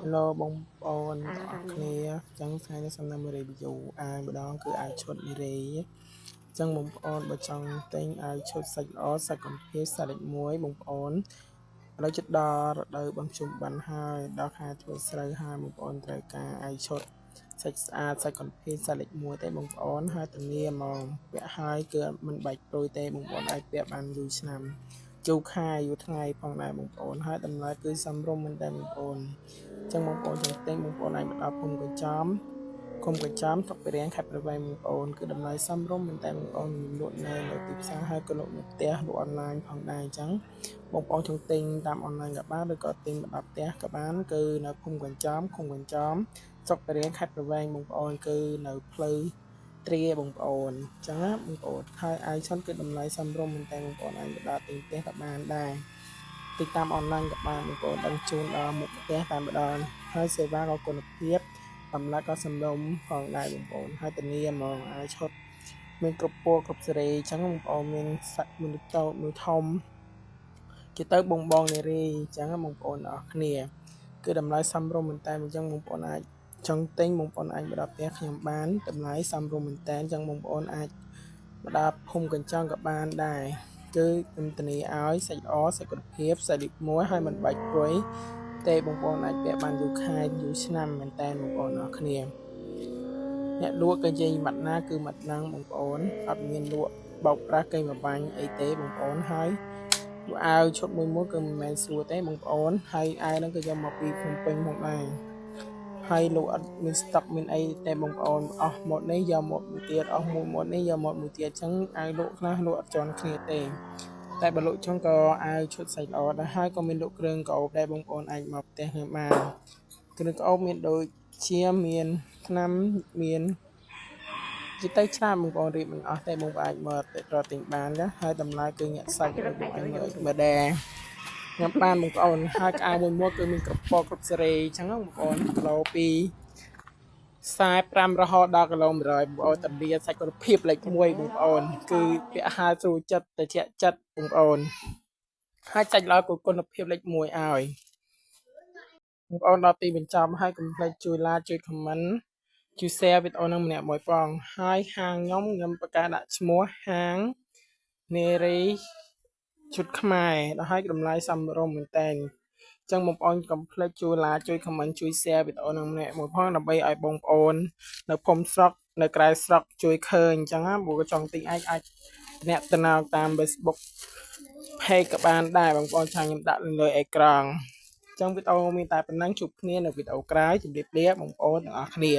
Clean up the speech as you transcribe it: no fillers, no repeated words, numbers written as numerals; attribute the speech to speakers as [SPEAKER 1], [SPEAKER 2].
[SPEAKER 1] Hello បងប្អូនទាំងអស់គ្នាចឹងថ្ងៃនេះសំណាម review អាយម្ដងគឺអាយឈុតនារីចឹងបងប្អូនបើចង់ទិញអាយឈុតសាច់ល្អសាច់កំភៀសសាច់លេខ1បងប្អូនឥឡូវជិតដល់រដូវបំជុំបិណ្ឌហើយដល់ខែធ្វើស្រូវហើយបងប្អូនត្រូវការអាយឈុតសាច់ស្អាតសាច់កំភៀសសាច់លេខ1ទេបងប្អូនហើយធានាហ្មងពាក់ហើយគឺមិនបាច់ព្រួយទេបងប្អូនអាចពាក់បានយូរឆ្នាំជូរខែយូរថ្ងៃផងដែរបងប្អូនហើយតម្លៃគឺសមរម្យមែនតើបងប្អូនចឹងបងប្អូនចង់ទិញបងប្អូនអាចមកដល់ភូមិកញ្ចំស្រុកពារាំងខេត្តព្រៃវែងបងប្អូនគឺតម្លៃសមរម្យមែនតើបងប្អូនលក់នៅទីផ្សារហើយក៏លក់នៅផ្ទះលក់អនឡាញផងដែរអញ្ចឹងបងប្អូនចង់ទិញតាមអនឡាញក៏បានឬក៏ទិញមកដល់ផ្ទះក៏បានគឺនៅភូមិកញ្ចំស្រុកពារាំងខេត្តព្រៃវែងបងប្អូនគឺនៅផ្លូវទ្រាបងប្អូនអញ្ចឹងណាបងប្អូនហើយអាយឆុនគឺតម្លៃសមរម្យមែនតើបងប្អូនអាចទៅដល់ទិញផ្ទះក៏បានដែរទិញតាមអនឡាញក៏បានបងប្អូនដឹងជូនដល់មុខផ្ទះតែម្ដងហើយសេវាក៏គុណភាពតម្លៃក៏សមរម្យផងដែរបងប្អូនហើយធានាហ្មងអាយឈុតមានគ្រប់ពណ៌គ្រប់សេរីអញ្ចឹងបងប្អូនមានសាច់មួយតូចមួយធំគេទៅបងនារីអញ្ចឹងបងប្អូនអរគ្នាគឺតម្លៃសមរម្យមែនតើអញ្ចឹងបងប្អូនអាចចង់ទិញបងប្អូនអាចមកដល់ផ្ទះខ្ញុំបានតម្លៃសមរម្យមែនតើអញ្ចឹងបងប្អូនអាចមកដល់ភូមិកញ្ចង់ក៏បានដែរគឺខ្ញុំធានាឲ្យសាច់ល្អសាច់គុណភាពសាច់លេខ1ហើយមិនបាច់ព្រុយទេបងប្អូនអាចពាក់បានយូរខែយូរឆ្នាំមែនតើបងប្អូនអរគ្នាអ្នកលក់ក៏និយាយម៉ាត់ណាគឺម៉ាត់ហ្នឹងបងប្អូនអត់មានលក់បោកប្រាស់កេងបបាញ់អីទេបងប្អូនហើយអាវឈុតមួយគឺមិនមែនស្រួលទេបងប្អូនហើយអាវហ្នឹងគឺយកមកពីភ្នំពេញផងដែរហើយលោកអត់មានស្តុកមានអីតែបងប្អូនអស់ម៉ូតនេះយកម៉ូតមួយទៀតអស់មួយម៉ូតនេះយកម៉ូតមួយទៀតអញ្ចឹងអាវលក់ខ្លះលក់អត់ជាន់គ្នាទេតែបើលក់ចុងក៏អាវឈុតសាច់ល្អដែរហើយក៏មានលក់គ្រឿងកោបដែរបងប្អូនអាចមកផ្ទះខ្ញុំបានគ្រឿងកោបមានដូចជាមានថ្នាំមានជិះទៅឆ្នាំបងប្អូនរៀបមិនអស់ទេបងប្អូនអាចមករកទិញបានណាហើយតម្លៃគឺញាក់សាច់របស់អញមើលដែរញ៉ាំបានបងប្អូនហើយក្អៅមួយគឺមានគ្រប់ពណ៌គ្រប់សេរីអញ្ចឹងបងប្អូនគីឡូពី45រហូតដល់គីឡូ100បងប្អូនតម្រាសាច់គុណភាពលេខ1បងប្អូនគឺពាក់ហើយស្រួលចិត្តត្រជាក់ចិត្តបងប្អូនហើយសាច់ល្អគុណភាពលេខ1ឲ្យបងប្អូនដល់ទីបញ្ចប់ហើយកុំភ្លេចជួយ like ជួយ comment ជួយ share វីដេអូនឹងម្នាក់មួយផងហើយហាងខ្ញុំប្រកាសដាក់ឈ្មោះហាងនារីឈុតខ្មែរដល់ហើយតម្លៃសមរម្យមែនតើចឹងបងប្អូនកុំភ្លេចជួយ like ជួយ comment ជួយ share វីដេអូនឹងម្នាក់មួយផងដើម្បីឲ្យបងប្អូននៅភូមិស្រុកនៅក្រៅស្រុកជួយឃើញអញ្ចឹងណាបើចង់ទិញអាចអ្នកតំណតាម Facebook page ក៏បានដែរបងប្អូនចាំខ្ញុំដាក់លើអេក្រង់ចឹងវីដេអូមានតែប៉ុណ្ណឹងជួបគ្នានៅវីដេអូក្រោយជម្រាបលាបងប្អូនទាំងអស់គ្នា